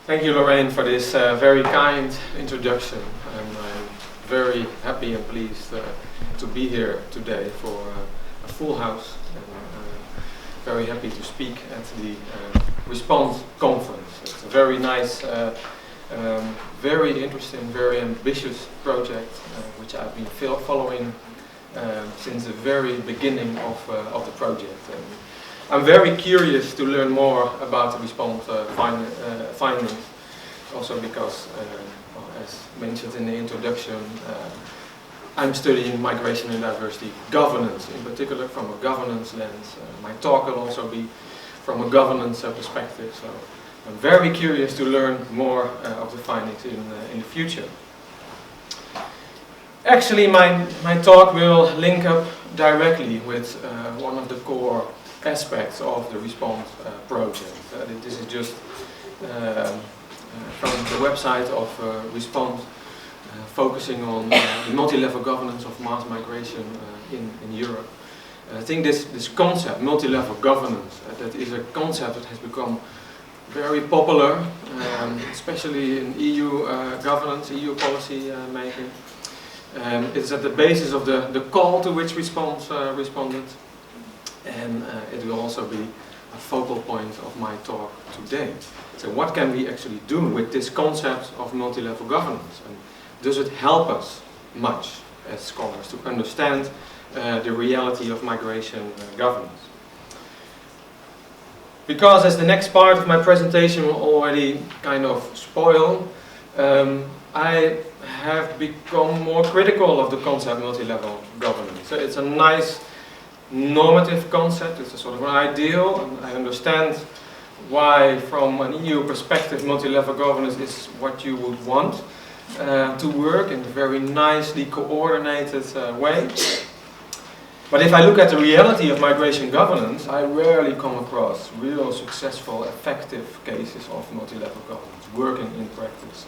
Thank you, Lorraine, for this very kind introduction. I'm very happy and pleased to be here today for a full house, and very happy to speak at the Response Conference. It's a very nice, very interesting, very ambitious project, which I've been following since the very beginning of the project. And I'm very curious to learn more about the response findings, also because, well, as mentioned in the introduction, I'm studying migration and diversity governance, in particular from a governance lens. My talk will also be from a governance perspective, so I'm very curious to learn more of the findings in the future. Actually, my talk will link up directly with one of the core aspects of the Response project. This is just from the website of Response, focusing on the multi-level governance of mass migration in Europe. I think this concept, multi-level governance, that is a concept that has become very popular, especially in EU governance, EU policy making. It's at the basis of the call to which Response responded. And it will also be a focal point of my talk today. So what can we actually do with this concept of multi-level governance? And does it help us much as scholars to understand the reality of migration governance? Because as the next part of my presentation will already kind of spoil, I have become more critical of the concept multi-level governance. So it's a nice normative concept, it's a sort of an ideal, and I understand why from an EU perspective multi-level governance is what you would want to work in a very nicely coordinated way. But if I look at the reality of migration governance, I rarely come across real successful, effective cases of multi-level governance working in practice.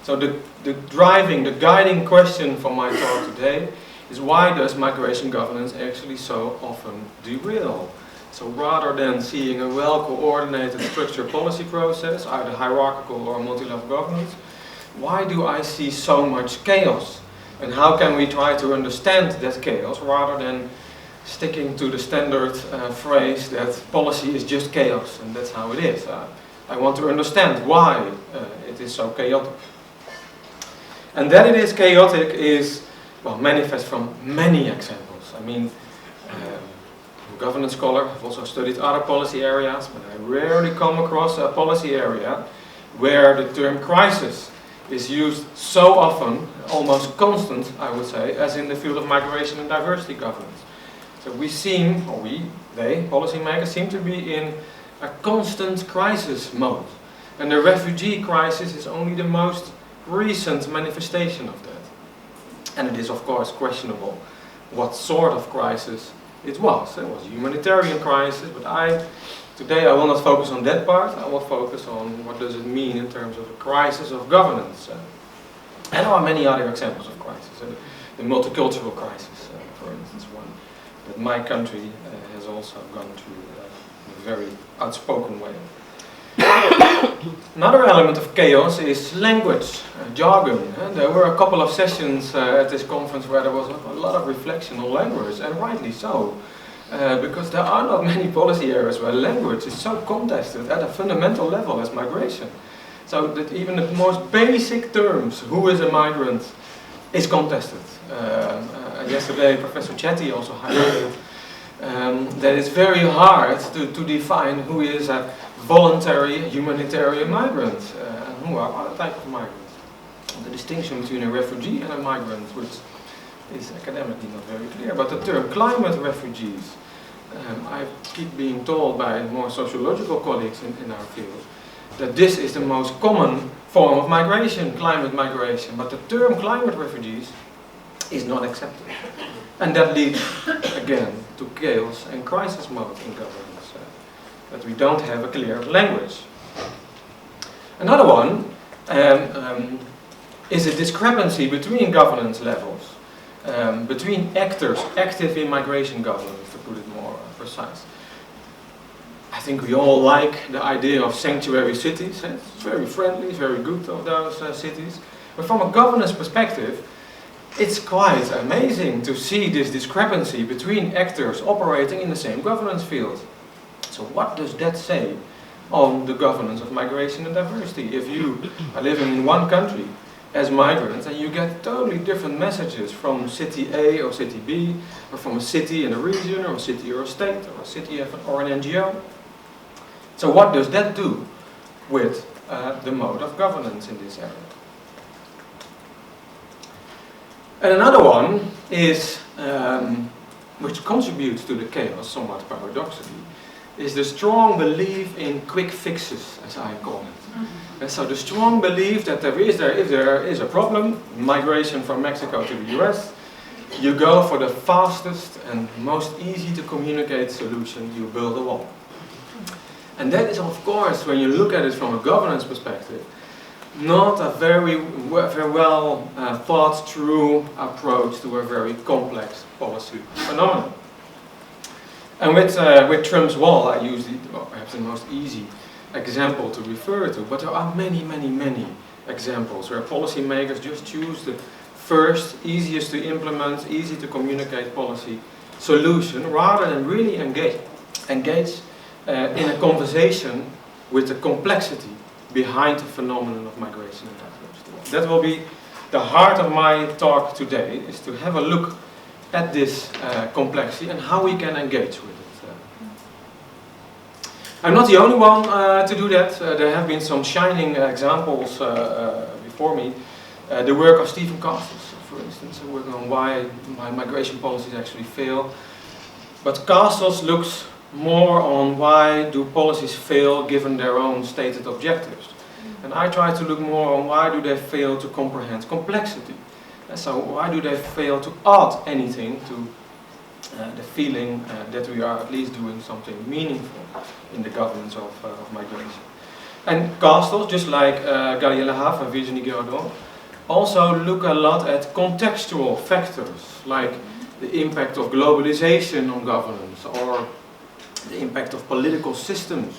So the guiding question for my talk today is, why does migration governance actually so often derail? So rather than seeing a well-coordinated structured policy process, either hierarchical or multi-level governance, why do I see so much chaos? And how can we try to understand that chaos rather than sticking to the standard phrase that policy is just chaos and that's how it is? I want to understand why it is so chaotic. And that it is chaotic is, well, manifest from many examples. I mean, I'm a governance scholar, I've also studied other policy areas, but I rarely come across a policy area where the term crisis is used so often, almost constant, I would say, as in the field of migration and diversity governance. So they, policymakers, seem to be in a constant crisis mode. And the refugee crisis is only the most recent manifestation of that. And it is, of course, questionable what sort of crisis it was. It was a humanitarian crisis, but today I will not focus on that part. I will focus on what does it mean in terms of a crisis of governance. And there are many other examples of crisis. The multicultural crisis, for instance, one that my country has also gone through in a very outspoken way. Another element of chaos is language, jargon. There were a couple of sessions at this conference where there was a lot of reflection on language, and rightly so, because there are not many policy areas where language is so contested at a fundamental level as migration. So that even the most basic terms, who is a migrant, is contested. Yesterday Professor Chetty also highlighted that it's very hard to define who is a voluntary humanitarian migrant and who are other types of migrants. The distinction between a refugee and a migrant, which is academically not very clear, but the term climate refugees, I keep being told by more sociological colleagues in our field that this is the most common form of migration, climate migration, but the term climate refugees is not accepted. And that leads again to chaos and crisis mode in governance. That we don't have a clear language. Another one is a discrepancy between governance levels, between actors active in migration governance, to put it more precise. I think we all like the idea of sanctuary cities. It's very friendly, very good of those cities. But from a governance perspective, it's quite amazing to see this discrepancy between actors operating in the same governance field. So what does that say on the governance of migration and diversity? If you are living in one country as migrants and you get totally different messages from city A or city B, or from a city and a region, or a city or a state, or a city or an NGO. So what does that do with the mode of governance in this area? And another one is, which contributes to the chaos somewhat paradoxically, is the strong belief in quick fixes, as I call it. And so the strong belief that if there is a problem, migration from Mexico to the US, you go for the fastest and most easy to communicate solution, you build a wall. And that is, of course, when you look at it from a governance perspective, not a very well thought through approach to a very complex policy phenomenon. And with Trump's wall, I use perhaps the most easy example to refer to, but there are many, many, many examples where policymakers just choose the first, easiest to implement, easy to communicate policy solution, rather than really engage in a conversation with the complexity behind the phenomenon of migration and diversity. That will be the heart of my talk today, is to have a look at this complexity and how we can engage with it. I'm not the only one to do that. There have been some shining examples before me. The work of Stephen Castles, for instance, working on why migration policies actually fail. But Castles looks more on why do policies fail given their own stated objectives. And I try to look more on why do they fail to comprehend complexity. And so why do they fail to add anything to the feeling that we are at least doing something meaningful in the governance of migration. And Castles, just like Gabriela Haaf and Virginie Giraudot, also look a lot at contextual factors, like the impact of globalization on governance, or the impact of political systems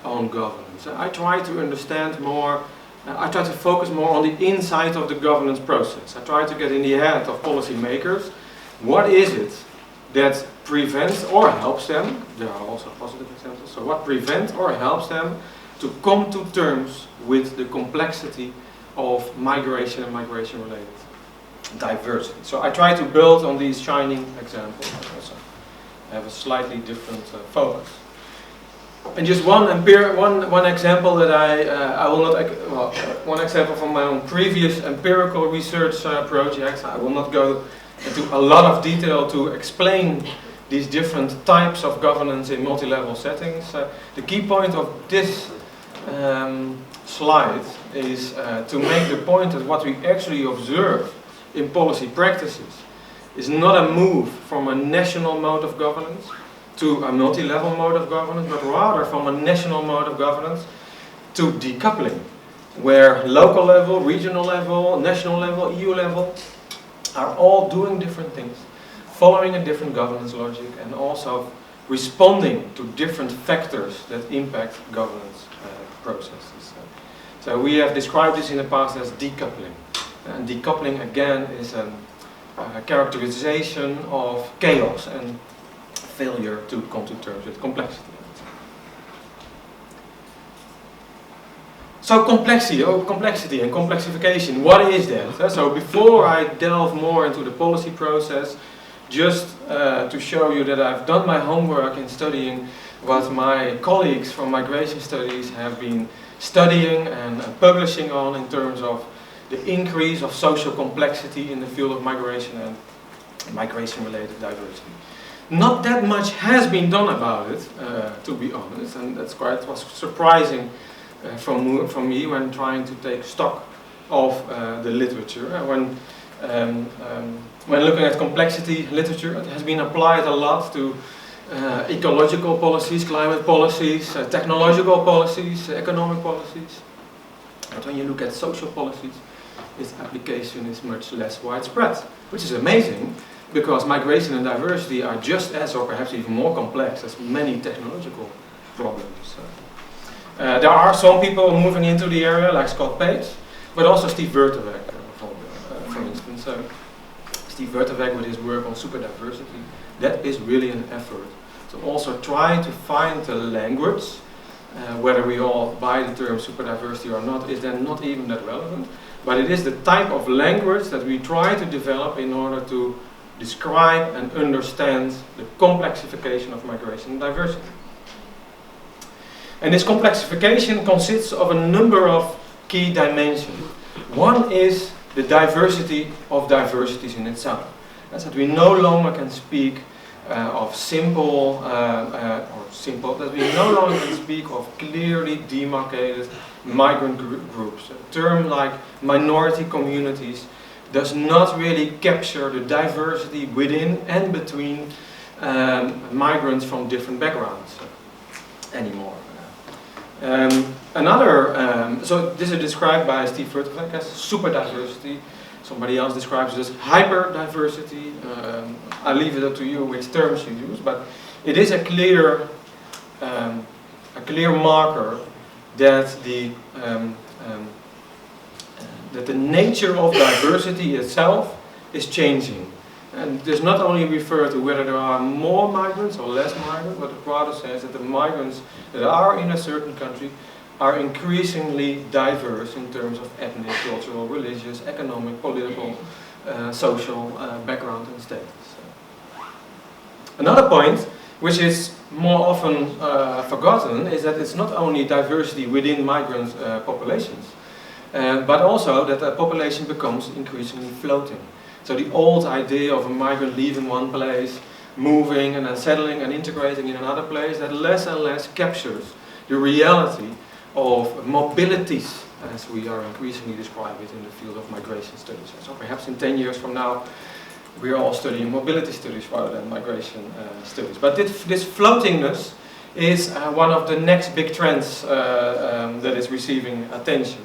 on governance. I try to understand more, I try to focus more on the inside of the governance process. I try to get in the head of policymakers. What is it that prevents or helps them, there are also positive examples, so what prevents or helps them to come to terms with the complexity of migration and migration-related diversity. So I try to build on these shining examples, but also have a slightly different focus. And just one example that I will not, one example from my own previous empirical research projects. I will not go into a lot of detail to explain these different types of governance in multi-level settings. The key point of this slide is to make the point that what we actually observe in policy practices is not a move from a national mode of governance to a multi-level mode of governance, but rather from a national mode of governance to decoupling, where local level, regional level, national level, EU level are all doing different things, following a different governance logic, and also responding to different factors that impact governance processes. So we have described this in the past as decoupling. And decoupling, again, is a characterization of chaos and failure to come to terms with complexity. So complexity and complexification, what is that? So before I delve more into the policy process, just to show you that I've done my homework in studying what my colleagues from migration studies have been studying and publishing on in terms of the increase of social complexity in the field of migration and migration-related diversity. Not that much has been done about it, to be honest, and that's was surprising from me when trying to take stock of the literature. When looking at complexity literature, it has been applied a lot to ecological policies, climate policies, technological policies, economic policies. But when you look at social policies, its application is much less widespread, which is amazing, because migration and diversity are just as, or perhaps even more complex as many technological problems. There are some people moving into the area, like Scott Page, but also Steve Werteweg, for instance. Steve Werteweg with his work on superdiversity, that is really an effort to also try to find the language, whether we all buy the term superdiversity or not, is then not even that relevant, but it is the type of language that we try to develop in order to describe and understand the complexification of migration and diversity. And this complexification consists of a number of key dimensions. One is the diversity of diversities in itself. That's that we no longer can speak of simple, that we no longer can speak of clearly demarcated migrant groups. A term like minority communities does not really capture the diversity within and between migrants from different backgrounds anymore. So this is described by Steve Werteweg as superdiversity. Somebody else describes it as hyperdiversity. I leave it up to you which terms you use, but it is a clear marker that that the nature of diversity itself is changing. And this not only refers to whether there are more migrants or less migrants, but it rather says that the migrants that are in a certain country are increasingly diverse in terms of ethnic, cultural, religious, economic, political, social background and status. Another point, which is more often forgotten, is that it's not only diversity within migrant populations, but also that the population becomes increasingly floating. So the old idea of a migrant leaving one place, moving and then settling and integrating in another place, that less and less captures the reality of mobilities, as we are increasingly describing it in the field of migration studies. So perhaps in 10 years from now, we are all studying mobility studies rather than migration studies. But this floatingness is one of the next big trends that is receiving attention.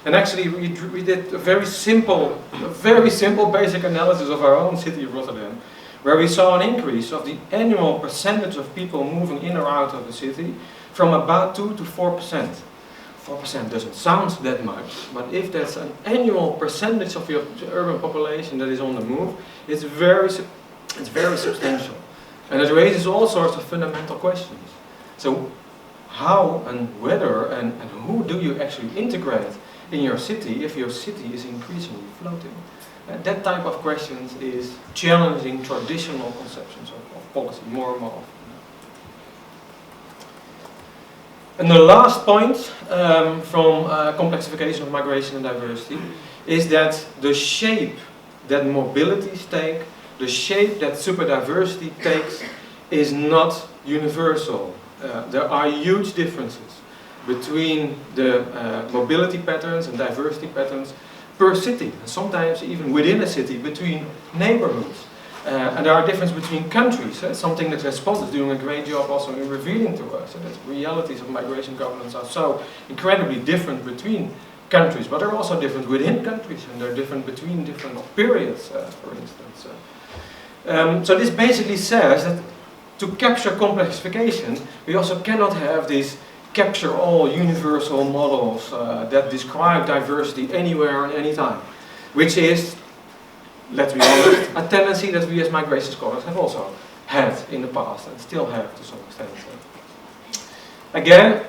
And actually, we did a very simple basic analysis of our own city of Rotterdam, where we saw an increase of the annual percentage of people moving in or out of the city from about 2 to 4%. 4% doesn't sound that much, but if that's an annual percentage of your urban population that is on the move, it's very substantial. And it raises all sorts of fundamental questions. So how and whether and who do you actually integrate in your city if your city is increasingly floating? That type of questions is challenging traditional conceptions of policy more and more often. And the last point from complexification of migration and diversity is that the shape that mobilities take, the shape that superdiversity takes, is not universal. There are huge differences between the mobility patterns and diversity patterns per city, and sometimes even within a city, between neighborhoods. And there are differences between countries. Something that Respond is doing a great job also in revealing to us. That realities of migration governance are so incredibly different between countries, but they're also different within countries, and they're different between different periods, for instance. So this basically says that to capture complexification, we also cannot have these capture-all universal models that describe diversity anywhere and anytime, which is, let's be honest, a tendency that we as migration scholars have also had in the past and still have to some extent. Again,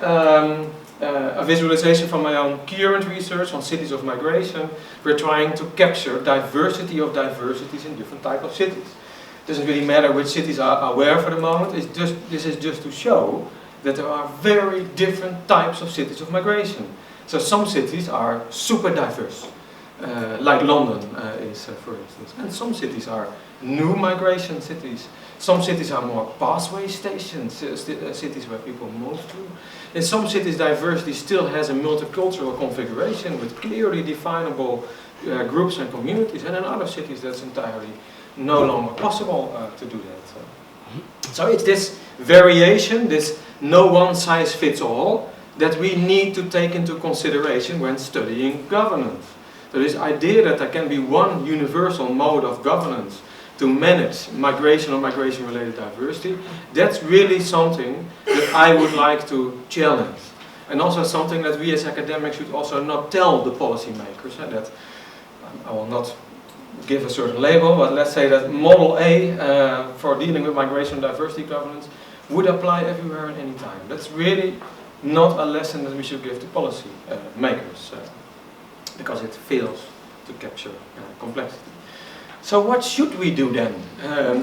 a visualization from my own current research on cities of migration. We're trying to capture diversity of diversities in different types of cities. It doesn't really matter which cities are where for the moment. This is just to show that there are very different types of cities of migration. So some cities are super diverse, like London is, for instance. And some cities are new migration cities. Some cities are more pathway stations, cities where people move to. In some cities, diversity still has a multicultural configuration with clearly definable groups and communities. And in other cities, that's entirely no longer possible to do that. So it's this variation, this no one size fits all, that we need to take into consideration when studying governance. So this idea that there can be one universal mode of governance to manage migration or migration-related diversity, that's really something that I would like to challenge. And also something that we as academics should also not tell the policymakers. That I will not give a certain label, but let's say that Model A for dealing with migration and diversity governance would apply everywhere and any time. That's really not a lesson that we should give to policy makers, because it fails to capture complexity. So what should we do then?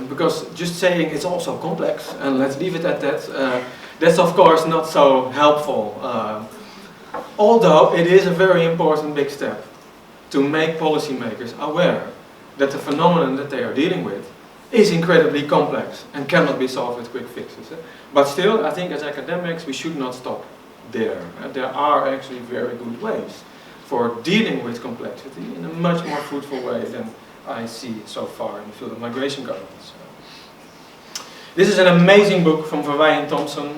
Because just saying it's also complex and let's leave it at that, that's of course not so helpful. Although it is a very important big step to make policymakers aware that the phenomenon that they are dealing with is incredibly complex and cannot be solved with quick fixes. But still, I think as academics we should not stop there. There are actually very good ways for dealing with complexity in a much more fruitful way than I see so far in the field of migration governance. This is an amazing book from P.W.A and Thompson,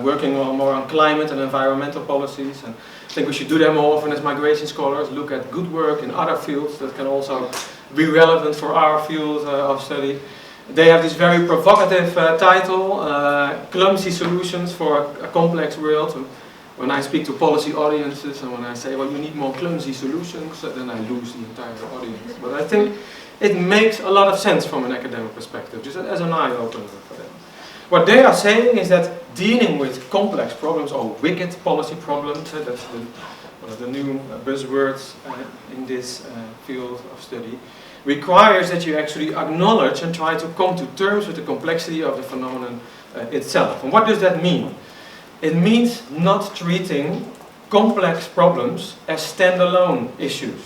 working more on climate and environmental policies. And I think we should do that more often as migration scholars, look at good work in other fields that can also be relevant for our field of study. They have this very provocative title, Clumsy Solutions for a Complex World. When I speak to policy audiences and when I say, well, you need more clumsy solutions, then I lose the entire audience. But I think it makes a lot of sense from an academic perspective, just as an eye-opener for them. What they are saying is that dealing with complex problems or wicked policy problems, that's one of the new buzzwords in this field of study, requires that you actually acknowledge and try to come to terms with the complexity of the phenomenon itself. And what does that mean? It means not treating complex problems as standalone issues.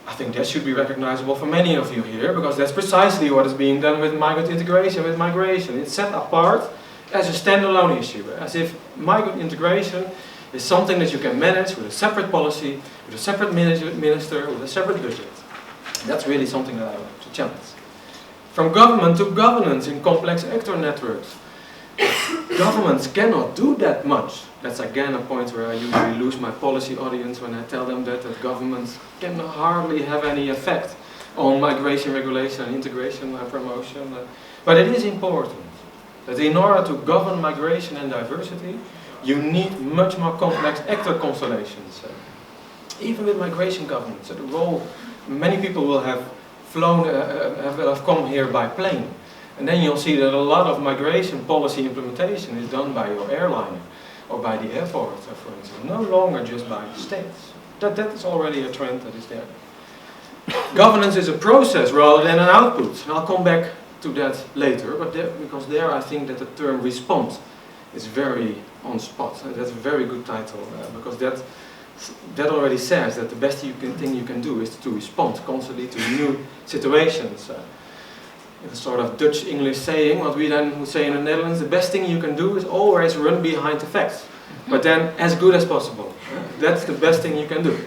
I think that should be recognizable for many of you here, because that's precisely what is being done with migrant integration, with migration. It's set apart as a standalone issue, as if migrant integration is something that you can manage with a separate policy, with a separate minister, with a separate budget. That's really something that I want to challenge. From government to governance in complex actor networks. Governments cannot do that much. That's again a point where I usually lose my policy audience when I tell them that governments can hardly have any effect on migration regulation and integration promotion. But it is important that in order to govern migration and diversity, you need much more complex actor constellations. Even with migration governance, the role, many people will have flown, have come here by plane. And then you'll see that a lot of migration policy implementation is done by your airline or by the airport, for instance, no longer just by states. That is already a trend that is there. Governance is a process rather than an output. And I'll come back to that later, but because there I think that the term response is very on spot. That's a very good title, because that already says that the best thing you can do is to respond constantly to new situations. A sort of Dutch-English saying, what we then would say in the Netherlands, the best thing you can do is always run behind the facts. But then as good as possible. That's the best thing you can do.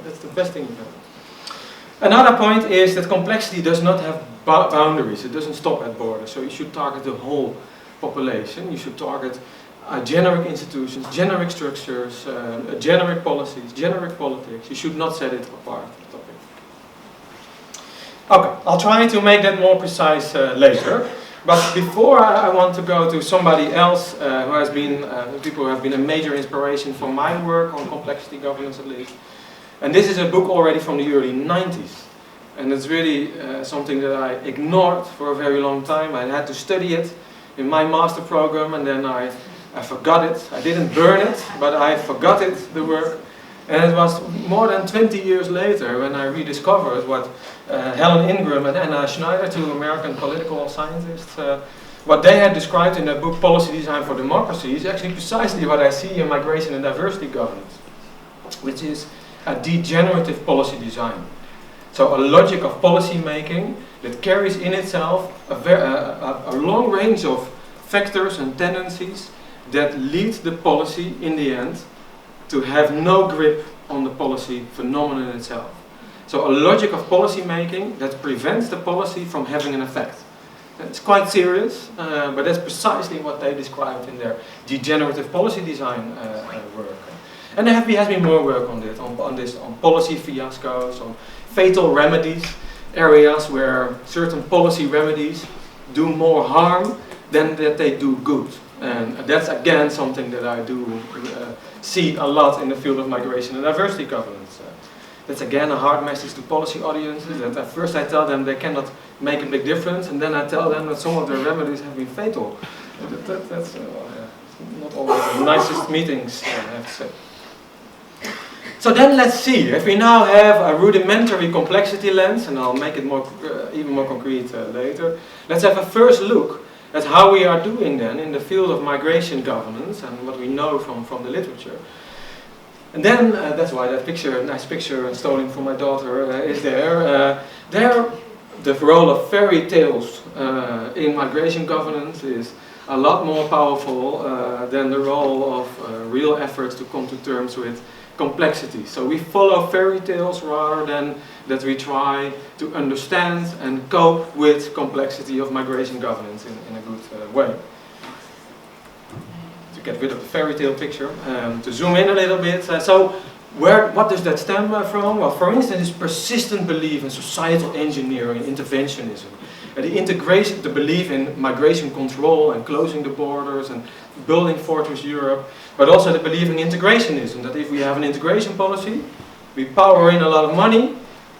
That's the best thing you can do. Another point is that complexity does not have boundaries. It doesn't stop at borders. So you should target the whole population. You should target generic institutions, generic structures, generic policies, generic politics. You should not set it apart. Okay, I'll try to make that more precise later. But before I want to go to somebody else who has been, people who have been a major inspiration for my work on complexity governance at least. And this is a book already from the early 90s. And it's really something that I ignored for a very long time. I had to study it in my master program and then I forgot it. I didn't burn it, but I forgot it, the work. And it was more than 20 years later when I rediscovered what Helen Ingram and Anna Schneider, two American political scientists, what they had described in their book Policy Design for Democracy is actually precisely what I see in migration and diversity governance, which is a degenerative policy design. So a logic of policy making that carries in itself a long range of factors and tendencies that lead the policy in the end to have no grip on the policy phenomenon itself. So a logic of policy making that prevents the policy from having an effect. It's quite serious, but that's precisely what they described in their degenerative policy design work. And there has been more work on this, on policy fiascos, on fatal remedies. areas where certain policy remedies do more harm than that they do good. And that's again something that I do see a lot in the field of migration and diversity governance. That's again a hard message to policy audiences, that at first I tell them they cannot make a big difference, and then I tell them that some of their remedies have been fatal. That's not always the nicest meetings, I have to say. So then let's see, if we now have a rudimentary complexity lens, and I'll make it more, even more concrete later, let's have a first look at how we are doing then in the field of migration governance and what we know from the literature. And then, that's why that picture, nice picture stolen from my daughter, is there. There, the role of fairy tales in migration governance is a lot more powerful than the role of real efforts to come to terms with complexity. So we follow fairy tales rather than that we try to understand and cope with complexity of migration governance in a good way. To get rid of the fairy tale picture, to zoom in a little bit. So what does that stem from? Well, for instance, this persistent belief in societal engineering and interventionism. The belief in migration control and closing the borders and building Fortress Europe, but also the belief in integrationism, that if we have an integration policy, we power in a lot of money,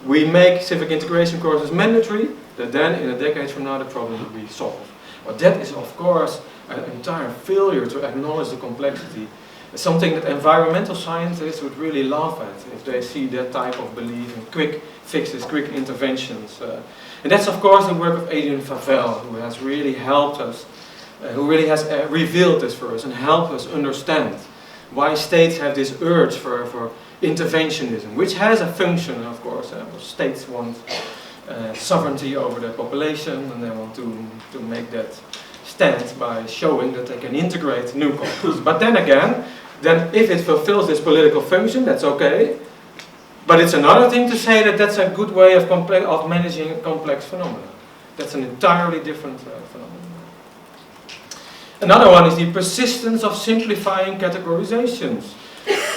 we make civic integration courses mandatory, that then in a decade from now the problem will be solved. But that is of course an entire failure to acknowledge the complexity. It's something that environmental scientists would really laugh at if they see that type of belief in quick fixes, quick interventions. And that's of course the work of Adrian Favell, who has really helped us, who really has revealed this for us and helped us understand why states have this urge for interventionism, which has a function, of course. States want sovereignty over their population, and they want to make that stand by showing that they can integrate newcomers. But then again, if it fulfills this political function, that's okay. But it's another thing to say that that's a good way of managing a complex phenomena. That's an entirely different phenomenon. Another one is the persistence of simplifying categorizations.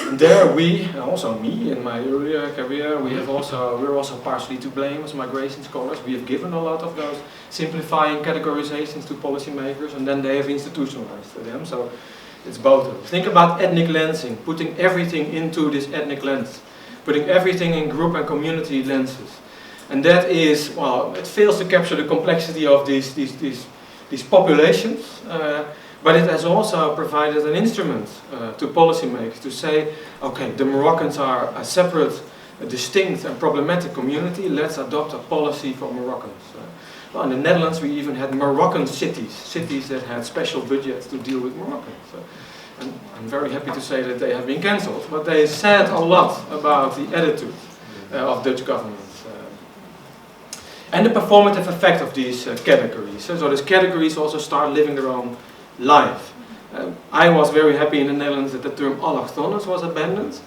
And there we, and also me in my earlier career, we're also partially to blame as migration scholars. We have given a lot of those simplifying categorizations to policymakers, and then they have institutionalized them. So it's both of them. Think about ethnic lensing, putting everything into this ethnic lens, putting everything in group and community lenses. And that is, well, it fails to capture the complexity of these populations, but it has also provided an instrument to policymakers to say, okay, the Moroccans are a separate, distinct and problematic community, let's adopt a policy for Moroccans. Well, in the Netherlands we even had Moroccan cities that had special budgets to deal with Moroccans. And I'm very happy to say that they have been cancelled, but they said a lot about the attitude of Dutch governments. And the performative effect of these categories. So these categories also start living their own life. I was very happy in the Netherlands that the term allochtones was abandoned.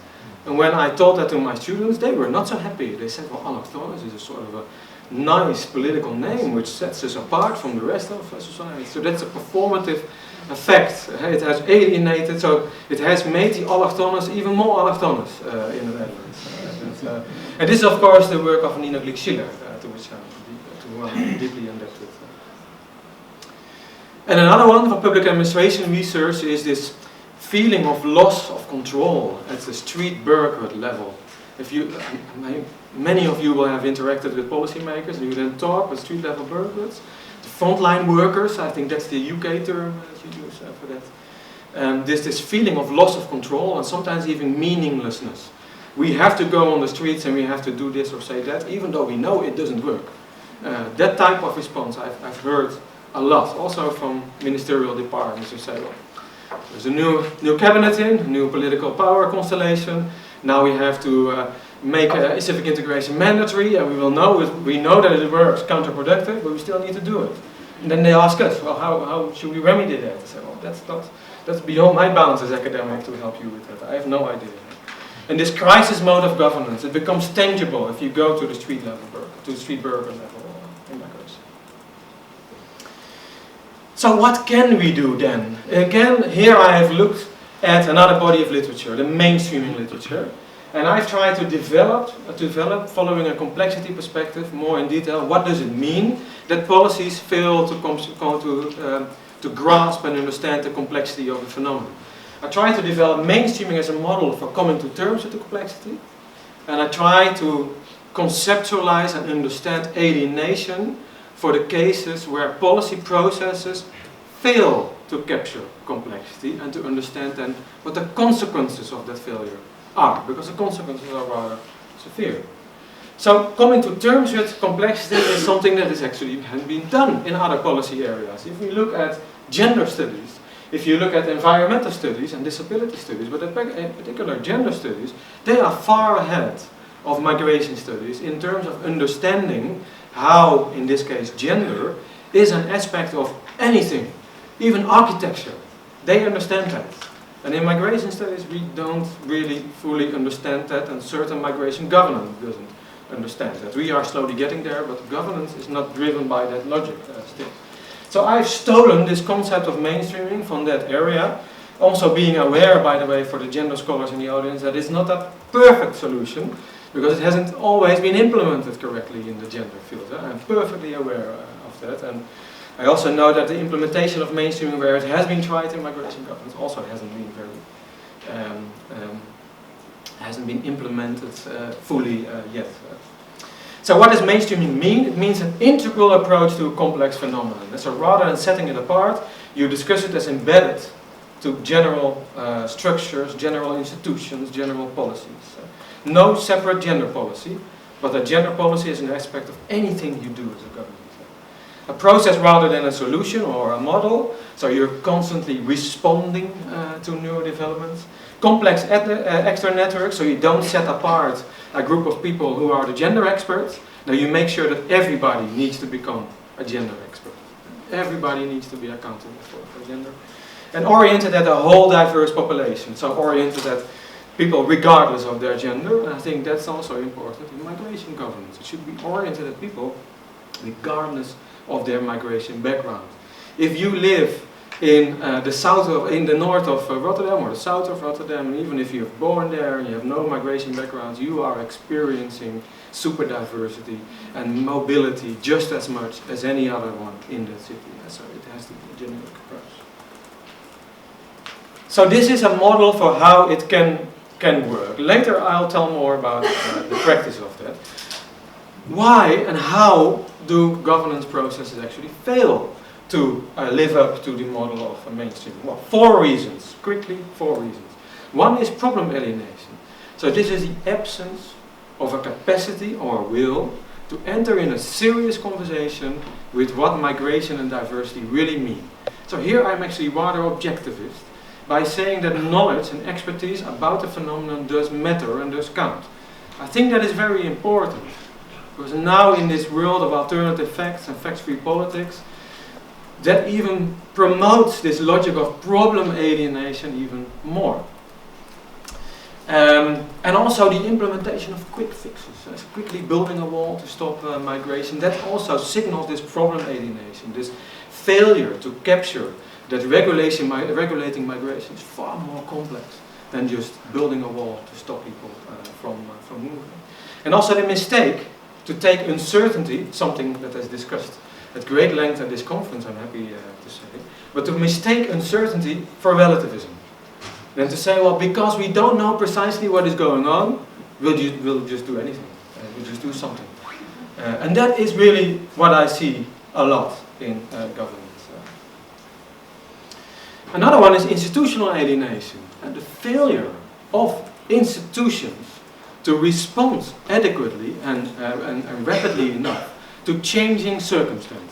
And when I told that to my students, they were not so happy. They said, well, allochtones is a sort of a nice political name which sets us apart from the rest of society. So that's a performative effect. It has alienated, so it has made the allochtones even more allochtones in the Netherlands. And this is of course the work of Nina Glick-Schiller, to which I'm deeply indebted. And another one for public administration research is this feeling of loss of control at the street bureaucrat level. Many of you will have interacted with policymakers, and you then talk with street level bureaucrats. The frontline workers, I think that's the UK term that you use for that. There's this feeling of loss of control and sometimes even meaninglessness. We have to go on the streets and we have to do this or say that, even though we know it doesn't work. That type of response I've heard a lot, also from ministerial departments who say, well, there's a new cabinet in, a new political power constellation. Now we have to make civic integration mandatory, and we know that it works counterproductive, but we still need to do it. And then they ask us, well, how should we remedy that? I say, well, that's beyond my bounds as academic to help you with that. I have no idea. And this crisis mode of governance, it becomes tangible if you go to the street level, to the street bureaucrat level in migration. So what can we do then? Again, here I have looked at another body of literature, the mainstreaming literature. And I've tried to develop, following a complexity perspective, more in detail, what does it mean that policies fail to grasp and understand the complexity of the phenomenon. I try to develop mainstreaming as a model for coming to terms with the complexity, and I try to conceptualize and understand alienation for the cases where policy processes fail to capture complexity and to understand then what the consequences of that failure are, because the consequences are rather severe. So coming to terms with complexity is something that has been done in other policy areas. If we look at gender studies, if you look at environmental studies and disability studies, but in particular gender studies, they are far ahead of migration studies in terms of understanding how, in this case, gender is an aspect of anything, even architecture. They understand that. And in migration studies, we don't really fully understand that, and certain migration governance doesn't understand that. We are slowly getting there, but governance is not driven by that logic still. So I've stolen this concept of mainstreaming from that area, also being aware, by the way, for the gender scholars in the audience, that it's not a perfect solution, because it hasn't always been implemented correctly in the gender field. I'm perfectly aware of that. And I also know that the implementation of mainstreaming, where it has been tried in migration governance, also hasn't been hasn't been implemented fully yet. So what does mainstreaming mean? It means an integral approach to a complex phenomenon. So rather than setting it apart, you discuss it as embedded to general structures, general institutions, general policies. No separate gender policy, but a gender policy is an aspect of anything you do as a government. A process rather than a solution or a model, so you're constantly responding to new developments. Complex extra networks, so you don't set apart a group of people who are the gender experts. Now you make sure that everybody needs to become a gender expert. Everybody needs to be accountable for gender. And oriented at a whole diverse population, so oriented at people regardless of their gender. And I think that's also important in migration governance. It should be oriented at people regardless of their migration background. If you live in the north of Rotterdam or the south of Rotterdam, and even if you're born there and you have no migration background, you are experiencing super diversity and mobility just as much as any other one in that city. So it has to be a generic approach. So this is a model for how it can work. Later I'll tell more about the practice of that. Why and how do governance processes actually fail to live up to the model of mainstream? Well, 4 reasons. Quickly, 4 reasons. One is problem alienation. So this is the absence of a capacity or a will to enter in a serious conversation with what migration and diversity really mean. So here I'm actually rather objectivist by saying that knowledge and expertise about the phenomenon does matter and does count. I think that is very important, because now in this world of alternative facts and facts-free politics, that even promotes this logic of problem alienation even more. And also the implementation of quick fixes, quickly building a wall to stop migration, that also signals this problem alienation, this failure to capture that regulating migration is far more complex than just building a wall to stop people from moving. And also the mistake to take uncertainty, something that is discussed at great length at this conference, I'm happy to say, but to mistake uncertainty for relativism. Then to say, well, because we don't know precisely what is going on, we'll just do anything, we'll just do something. And that is really what I see a lot in governance. Another one is institutional alienation, and the failure of institutions to respond adequately and rapidly enough to changing circumstances.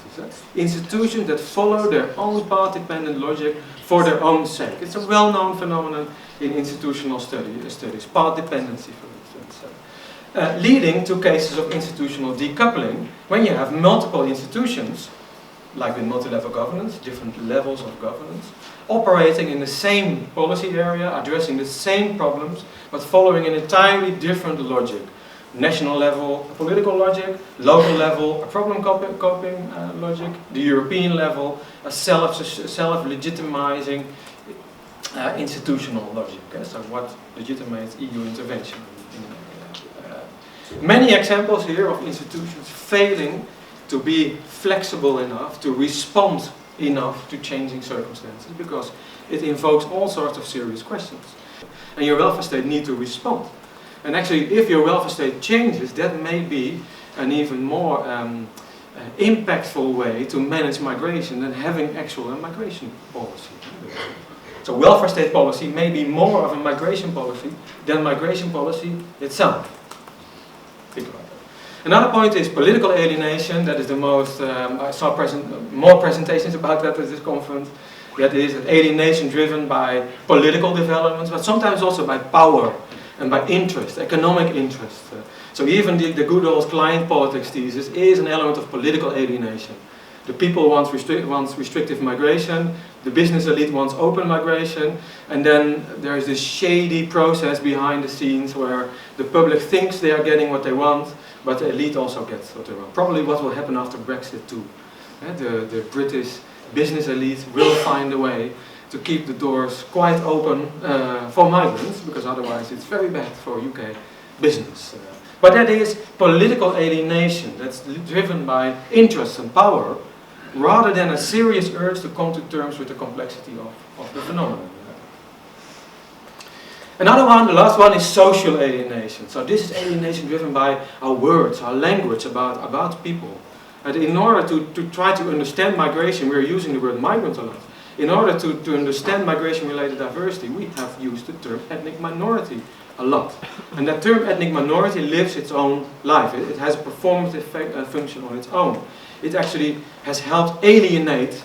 Institutions that follow their own path-dependent logic for their own sake. It's a well-known phenomenon in institutional studies, path dependency, for instance. Leading to cases of institutional decoupling when you have multiple institutions, like with multi-level governance, different levels of governance, operating in the same policy area, addressing the same problems, but following an entirely different logic. National level, a political logic; local level, a problem coping logic; the European level, a self-legitimizing institutional logic. So what legitimates EU intervention in Many examples here of institutions failing to be flexible enough, to respond enough to changing circumstances, because it invokes all sorts of serious questions. And your welfare state needs to respond. And actually, if your welfare state changes, that may be an even more impactful way to manage migration than having actual migration policy. So welfare state policy may be more of a migration policy than migration policy itself. Think about that. Another point is political alienation. That is the most, I saw more presentations about that at this conference. That is an alienation driven by political developments, but sometimes also by power and by interest, economic interest. So even the good old client politics thesis is an element of political alienation. The people wants restrictive migration, the business elite wants open migration, and then there is this shady process behind the scenes where the public thinks they are getting what they want, but the elite also gets what they want. Probably what will happen after Brexit too. The British business elite will find a way to keep the doors quite open for migrants, because otherwise it's very bad for UK business. But that is political alienation that's driven by interest and power, rather than a serious urge to come to terms with the complexity of the phenomenon. Another one, the last one, is social alienation. So this is alienation driven by our words, our language about people. And in order to try to understand migration, we're using the word migrant a lot. In order to understand migration-related diversity, we have used the term ethnic minority a lot. And that term ethnic minority lives its own life. It has a performative function on its own. It actually has helped alienate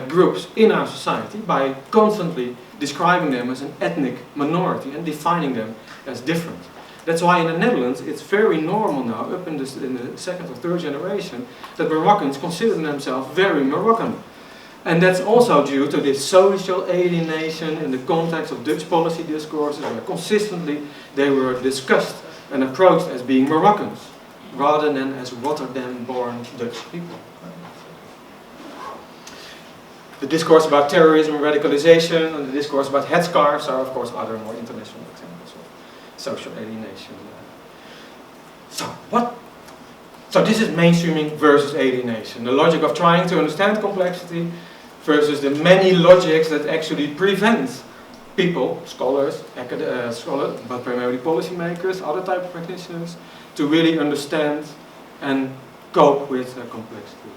groups in our society by constantly describing them as an ethnic minority and defining them as different. That's why in the Netherlands it's very normal now, up in the second or third generation, that Moroccans consider themselves very Moroccan. And that's also due to this social alienation in the context of Dutch policy discourses, where consistently they were discussed and approached as being Moroccans, rather than as Rotterdam-born Dutch people. The discourse about terrorism, radicalization, and the discourse about headscarves are of course other more international examples of social alienation. So this is mainstreaming versus alienation. The logic of trying to understand complexity versus the many logics that actually prevent people, scholars, but primarily policymakers, other type of practitioners, to really understand and cope with complexity.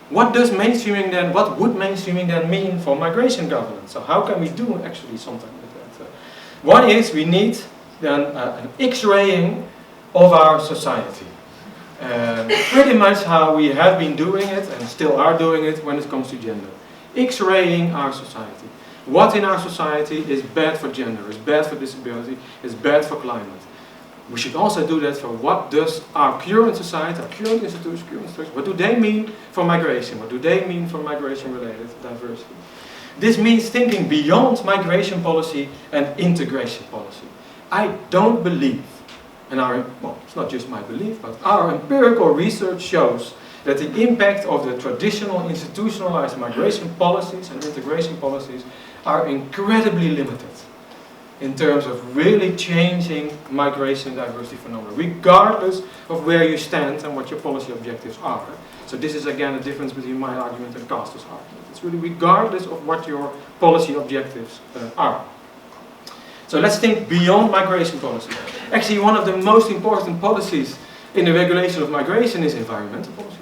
What does mainstreaming then, what would mainstreaming then mean for migration governance? So how can we do actually something like that? One is we need then an X-raying of our society. Pretty much how we have been doing it and still are doing it when it comes to gender. X-raying our society. What in our society is bad for gender, is bad for disability, is bad for climate. We should also do that for what does our current society, our current institutions, what do they mean for migration? What do they mean for migration-related diversity? This means thinking beyond migration policy and integration policy. I don't believe, and it's not just my belief, but our empirical research shows that the impact of the traditional institutionalized migration policies and integration policies are incredibly limited in terms of really changing migration diversity phenomena, regardless of where you stand and what your policy objectives are. So this is again a difference between my argument and Castor's argument. It's really regardless of what your policy objectives are. So let's think beyond migration policy. Actually, one of the most important policies in the regulation of migration is environmental policies,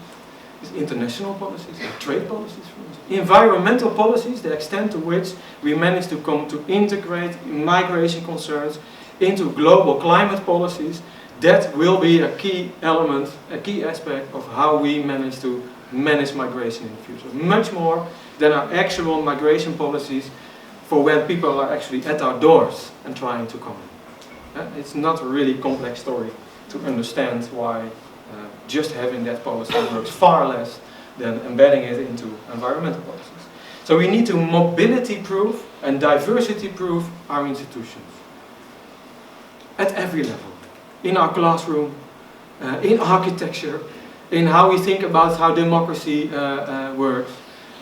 is international policies, trade policies, for instance. Environmental policies, the extent to which we manage to come to integrate migration concerns into global climate policies, that will be a key element, a key aspect of how we manage to manage migration in the future. Much more than our actual migration policies for when people are actually at our doors and trying to come in. It's not a really complex story to understand why just having that policy works far less than embedding it into environmental policies. So we need to mobility-proof and diversity-proof our institutions at every level. In our classroom, in architecture, in how we think about how democracy works,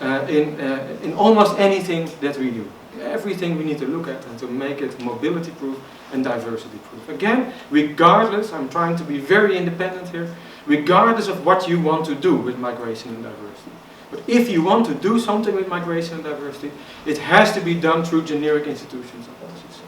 in almost anything that we do. everything we need to look at and to make it mobility proof and diversity proof. Again, regardless, I'm trying to be very independent here, regardless of what you want to do with migration and diversity. But if you want to do something with migration and diversity, it has to be done through generic institutions and policies.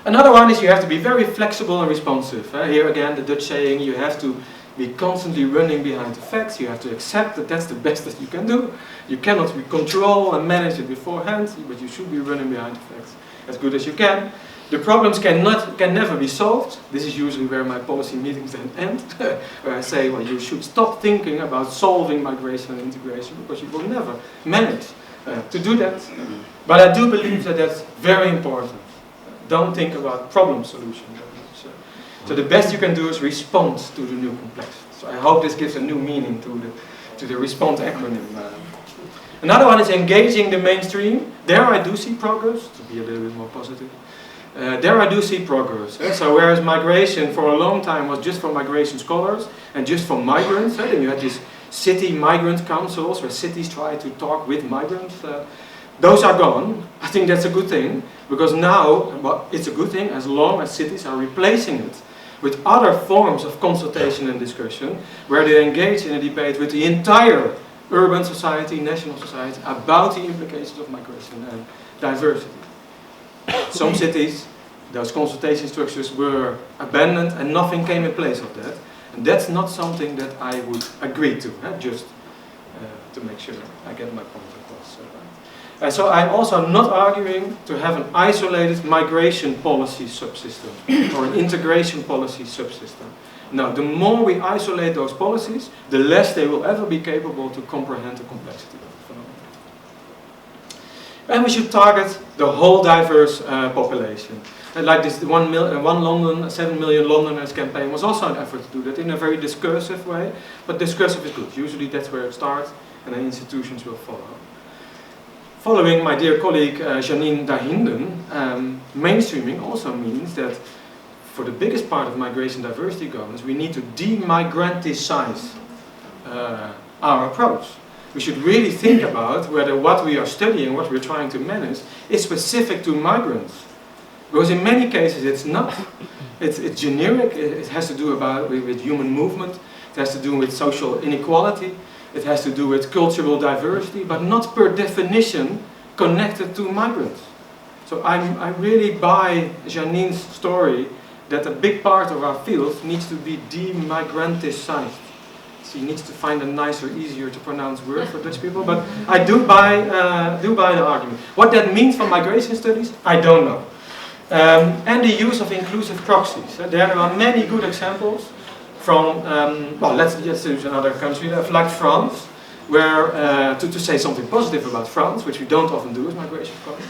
Another one is you have to be very flexible and responsive. Here again, the Dutch saying, you have to be constantly running behind the facts. You have to accept that that's the best that you can do. You cannot control and manage it beforehand, but you should be running behind the facts as good as you can. The problems can never be solved. This is usually where my policy meetings then end, where I say, well, you should stop thinking about solving migration and integration because you will never manage to do that. But I do believe that that's very important. Don't think about problem solution. So the best you can do is respond to the new complexity. So I hope this gives a new meaning to the RESPOND acronym. Another one is engaging the mainstream. There I do see progress, to be a little bit more positive. There I do see progress. So whereas migration for a long time was just for migration scholars and just for migrants, then you had these city migrant councils where cities try to talk with migrants. Those are gone. I think that's a good thing, because now, well, it's a good thing as long as cities are replacing it with other forms of consultation and discussion, where they engage in a debate with the entire urban society, national society, about the implications of migration and diversity. Some cities, those consultation structures were abandoned and nothing came in place of that. And that's not something that I would agree to, just to make sure I get my point across. So I'm also not arguing to have an isolated migration policy subsystem or an integration policy subsystem. Now, the more we isolate those policies, the less they will ever be capable to comprehend the complexity of the phenomenon. And we should target the whole diverse population. And like this 7 million Londoners campaign was also an effort to do that in a very discursive way, but discursive is good. Usually that's where it starts, and then institutions will follow. Following my dear colleague Janine Dahinden, mainstreaming also means that for the biggest part of migration diversity governance, we need to demigranticize our approach. We should really think about whether what we are studying, what we're trying to manage, is specific to migrants. Because in many cases it's not. It's generic, it has to do with human movement, it has to do with social inequality, it has to do with cultural diversity, but not per definition connected to migrants. So I really buy Janine's story that a big part of our field needs to be demigranticized. She needs to find a nicer, easier to pronounce word for Dutch people, but I do buy the argument. What that means for migration studies, I don't know. And the use of inclusive proxies. There are many good examples from, well, let's just use another country, like France, where, to say something positive about France, which we don't often do as migration scholars,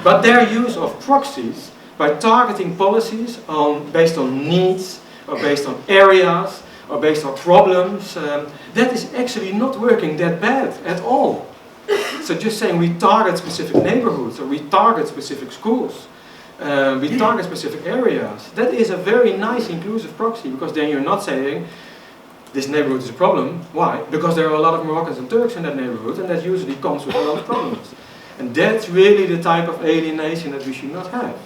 but their use of proxies by targeting policies based on needs, or based on areas, or based on problems, that is actually not working that bad at all. So just saying we target specific neighborhoods, or we target specific schools, we target specific areas, that is a very nice inclusive proxy, because then you're not saying this neighborhood is a problem. Why? Because there are a lot of Moroccans and Turks in that neighborhood, and that usually comes with a lot of problems. And that's really the type of alienation that we should not have.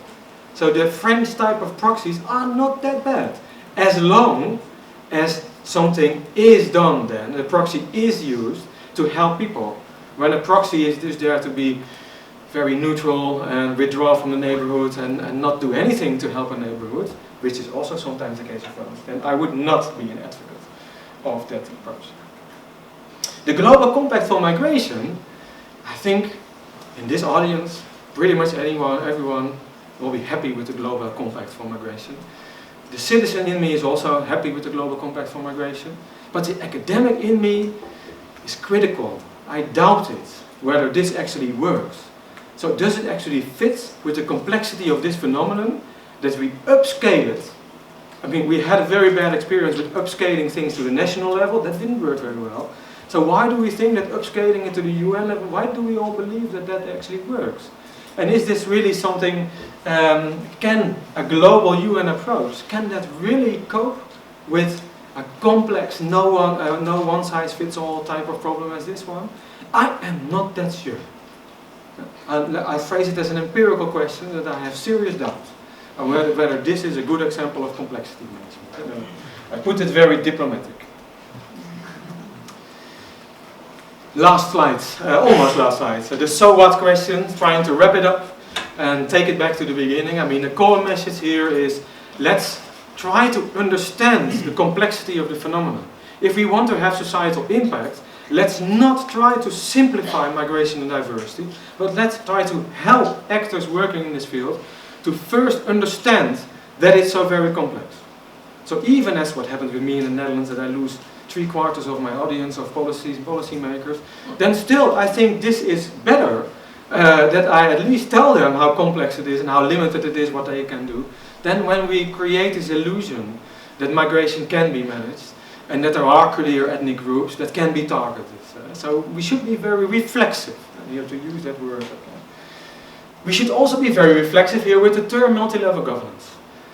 So the French type of proxies are not that bad, as long as something is done then, the proxy is used to help people. When a proxy is just there to be very neutral and withdraw from the neighborhood and not do anything to help a neighborhood, which is also sometimes the case in France, then I would not be an advocate of that approach. The Global Compact for Migration, I think in this audience, pretty much everyone will be happy with the Global Compact for Migration. The citizen in me is also happy with the Global Compact for Migration, but the academic in me is critical. I doubt it, whether this actually works. So does it actually fit with the complexity of this phenomenon, that we upscale it? I mean, we had a very bad experience with upscaling things to the national level. That didn't work very well. So why do we think that upscaling it to the UN level, why do we all believe that that actually works? And is this really something, can a global UN approach, can that really cope with a complex, no one-size-fits-all type of problem as this one? I am not that sure. I phrase it as an empirical question that I have serious doubts on whether this is a good example of complexity management. I put it very diplomatic. Last slide, almost last slide. So the so what question, trying to wrap it up and take it back to the beginning. I mean, the core message here is let's try to understand the complexity of the phenomenon. If we want to have societal impact, let's not try to simplify migration and diversity, but let's try to help actors working in this field to first understand that it's so very complex. So even as what happened with me in the Netherlands, that I lose 3/4 of my audience of policymakers, then still I think this is better that I at least tell them how complex it is and how limited it is what they can do, than when we create this illusion that migration can be managed and that there are clear ethnic groups that can be targeted. So we should be very reflexive, and you have to use that word. We should also be very reflexive here with the term multi-level governance.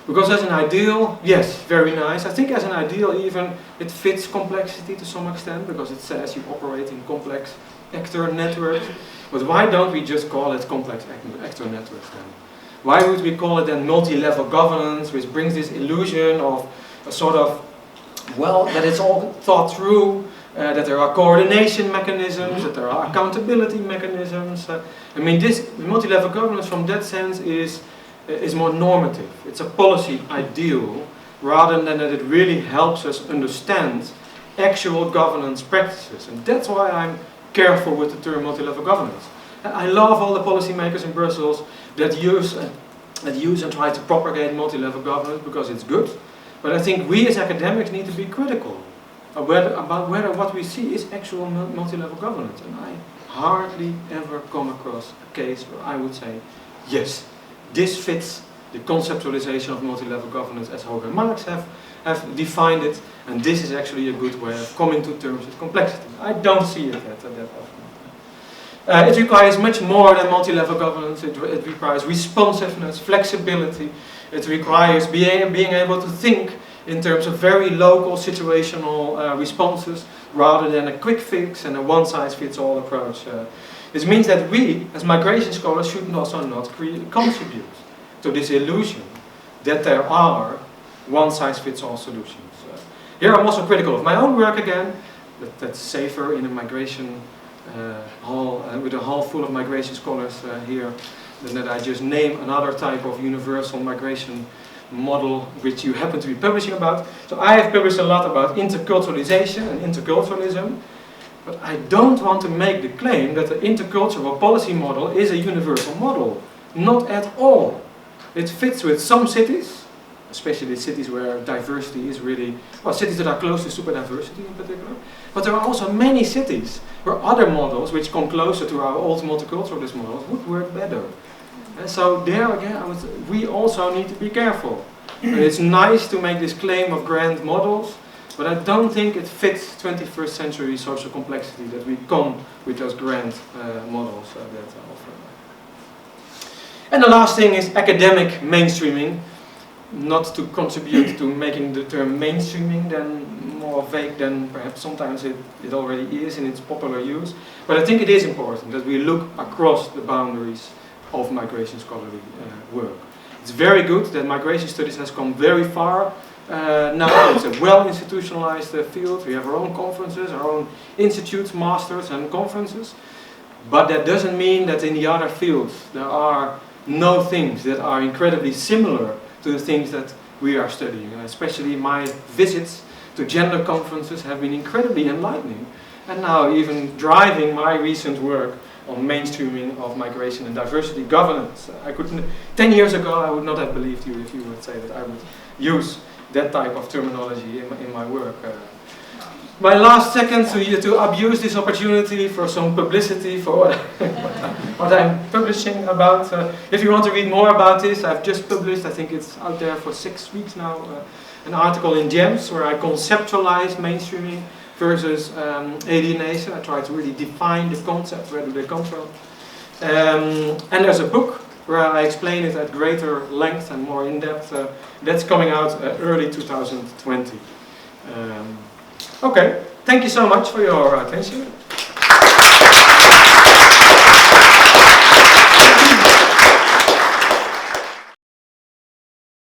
Because as an ideal, yes, very nice. I think as an ideal even it fits complexity to some extent, because it says you operate in complex actor networks. But why don't we just call it complex actor networks then? Why would we call it then multi-level governance, which brings this illusion of a sort of, well, that it's all thought through, that there are coordination mechanisms, that there are accountability mechanisms. I mean, this multi-level governance from that sense is more normative. It's a policy ideal rather than that it really helps us understand actual governance practices. And that's why I'm careful with the term multi-level governance. I love all the policymakers in Brussels that use and try to propagate multi-level governance because it's good. But I think we as academics need to be critical about whether what we see is actual multi-level governance. And I hardly ever come across a case where I would say, yes, this fits the conceptualization of multi-level governance as Hoge and Marx have defined it, and this is actually a good way of coming to terms with complexity. I don't see it that often. It requires much more than multi-level governance. It requires responsiveness, flexibility. It requires being able to think in terms of very local situational responses rather than a quick fix and a one-size-fits-all approach. This means that we, as migration scholars, should also not contribute to this illusion that there are one-size-fits-all solutions. Here I'm also critical of my own work again. That's safer in a migration hall, with a hall full of migration scholars here, than that I just name another type of universal migration model which you happen to be publishing about. So I have published a lot about interculturalization and interculturalism. But I don't want to make the claim that the intercultural policy model is a universal model. Not at all. It fits with some cities, especially cities where diversity is really, well, cities that are close to superdiversity in particular. But there are also many cities where other models, which come closer to our old multiculturalist models, would work better. And so there again, we also need to be careful. It's nice to make this claim of grand models, but I don't think it fits 21st century social complexity that we come with those grand models that are offered. And the last thing is academic mainstreaming. Not to contribute to making the term mainstreaming then more vague than perhaps sometimes it already is in its popular use. But I think it is important that we look across the boundaries of migration scholarly work. It's very good that migration studies has come very far. Now it's a well-institutionalized field. We have our own conferences, our own institutes, masters and conferences. But that doesn't mean that in the other fields there are no things that are incredibly similar to the things that we are studying. Especially my visits to gender conferences have been incredibly enlightening. And now even driving my recent work on mainstreaming of migration and diversity governance. 10 years ago I would not have believed you if you would say that I would use that type of terminology in my work. My last second to abuse this opportunity for some publicity for what I'm publishing about. If you want to read more about this, I've just published, I think it's out there for 6 weeks now, an article in GEMS where I conceptualize mainstreaming versus alienation. I try to really define the concept, where do they come from. And there's a book where I explain it at greater length and more in depth. That's coming out early 2020. Okay, thank you so much for your attention.